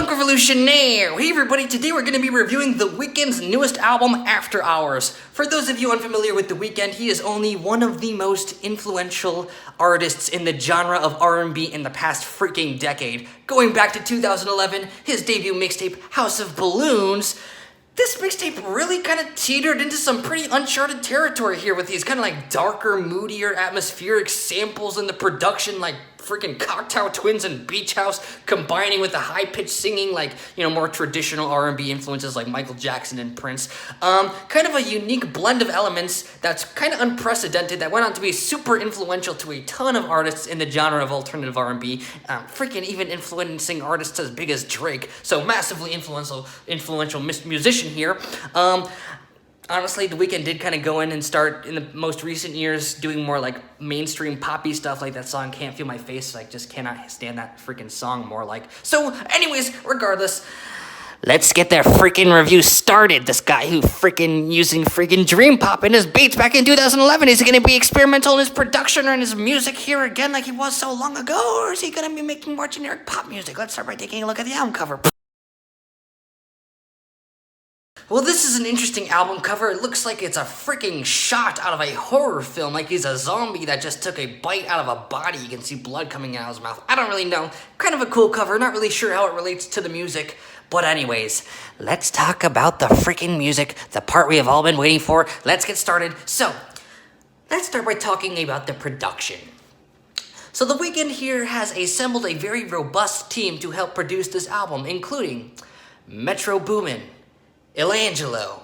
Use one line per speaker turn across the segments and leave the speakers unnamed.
Punk Revolutionaire! Hey everybody, today we're going to be reviewing The Weeknd's newest album, After Hours. For those of you unfamiliar with The Weeknd, he is only one of the most influential artists in the genre of R&B in the past freaking decade. Going back to 2011, his debut mixtape, House of Balloons. This mixtape really kind of teetered into some pretty uncharted territory here with these kind of like darker, moodier, atmospheric samples in the production, like freaking Cocktail Twins and Beach House, combining with the high-pitched singing, like, you know, more traditional R&B influences like Michael Jackson and Prince. Kind of a unique blend of elements that's kind of unprecedented, that went on to be super influential to a ton of artists in the genre of alternative R&B, freaking even influencing artists as big as Drake, so massively influential musician here. Honestly, The Weeknd did kind of go in and start in the most recent years doing more like mainstream poppy stuff, like that song Can't Feel My Face. I just cannot stand that freaking song more like. So anyways, regardless, let's get their freaking review started. This guy who freaking using freaking dream pop in his beats back in 2011, is he going to be experimental in his production or in his music here again like he was so long ago? Or is he going to be making more generic pop music? Let's start by taking a look at the album cover. Well, this is an interesting album cover. It looks like it's a freaking shot out of a horror film, like he's a zombie that just took a bite out of a body. You can see blood coming out of his mouth. I don't really know. Kind of a cool cover. Not really sure how it relates to the music. But anyways, let's talk about the freaking music, the part we have all been waiting for. Let's get started. So, let's start by talking about the production. So The Weeknd here has assembled a very robust team to help produce this album, including Metro Boomin, Ilangelo,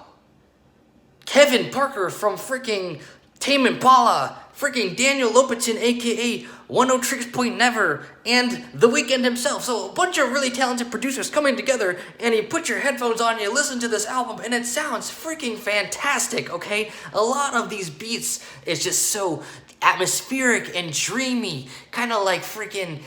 Kevin Parker from freaking Tame Impala, freaking Daniel Lopatin, aka 10 Tricks Point Never, and The Weeknd himself. So a bunch of really talented producers coming together, and you put your headphones on, you listen to this album, and it sounds freaking fantastic, okay? A lot of these beats is just so atmospheric and dreamy, kind of like freaking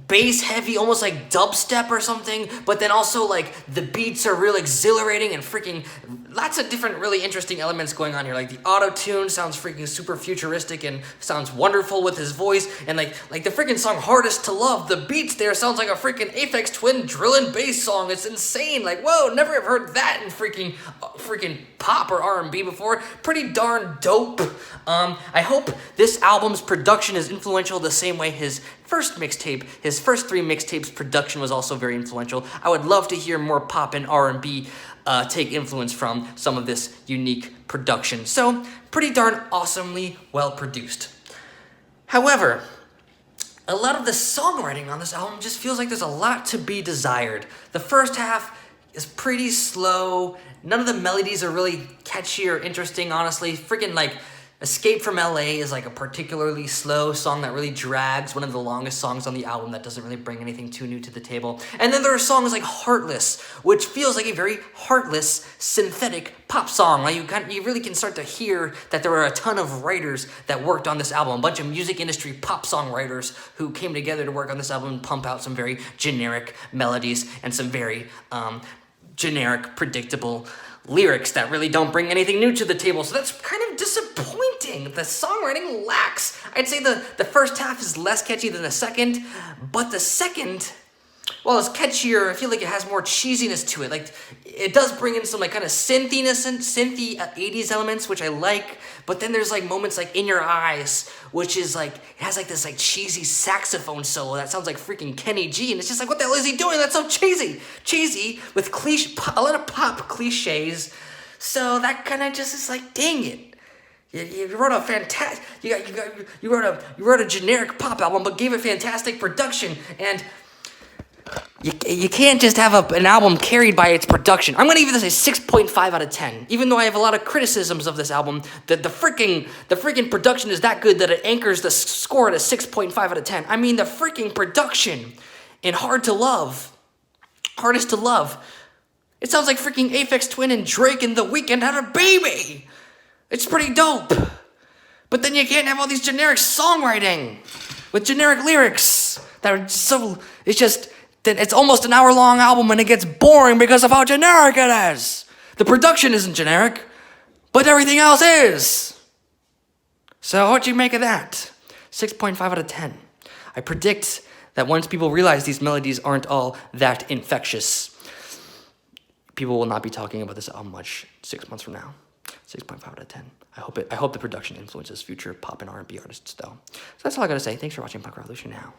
bass heavy, almost like dubstep or something, but then also like the beats are real exhilarating and freaking lots of different really interesting elements going on here. Like the auto-tune sounds freaking super futuristic and sounds wonderful with his voice, and like the freaking song Hardest to Love, the beats there sounds like a freaking Aphex Twin drill and bass song. It's insane. Like, whoa, never have heard that in freaking pop or R&B before. Pretty darn dope. I hope this album's production is influential the same way his first first three mixtapes production was also very influential. I would love to hear more pop and R&B take influence from some of this unique production. So, pretty darn awesomely well produced. However, a lot of the songwriting on this album just feels like there's a lot to be desired. The first half is pretty slow. None of the melodies are really catchy or interesting, honestly. Freaking like Escape from LA is like a particularly slow song that really drags, one of the longest songs on the album that doesn't really bring anything too new to the table. And then there are songs like Heartless, which feels like a very heartless, synthetic pop song. Like you really can start to hear that there were a ton of writers that worked on this album, a bunch of music industry pop song writers who came together to work on this album and pump out some very generic melodies and some very generic, predictable lyrics that really don't bring anything new to the table. So that's kind of disappointing. The songwriting lacks. I'd say the first half is less catchy than the second, but the second, well, it's catchier. I feel like it has more cheesiness to it. Like, it does bring in some like kind of synthy 80s elements, which I like, but then there's like moments like In Your Eyes, which is like, it has like this like cheesy saxophone solo that sounds like freaking Kenny G, and it's just like, what the hell is he doing? That's so cheesy with a lot of pop cliches. So that kind of just is like, dang it. You wrote a fantastic, you wrote a generic pop album, but gave it fantastic production, and you can't just have an album carried by its production. I'm going to give this a 6.5 out of 10. Even though I have a lot of criticisms of this album, the freaking production is that good that it anchors the score at a 6.5 out of 10. I mean, the freaking production in Hardest to Love, it sounds like freaking Aphex Twin and Drake and The Weeknd had a baby. It's pretty dope. But then you can't have all these generic songwriting with generic lyrics that are so, it's almost an hour-long album and it gets boring because of how generic it is. The production isn't generic, but everything else is. So what do you make of that? 6.5 out of 10. I predict That once people realize these melodies aren't all that infectious, people will not be talking about this album much 6 months from now. 6.5 out of 10. I hope the production influences future pop and R&B artists, though. So that's all I gotta say. Thanks for watching Punk Revolution now.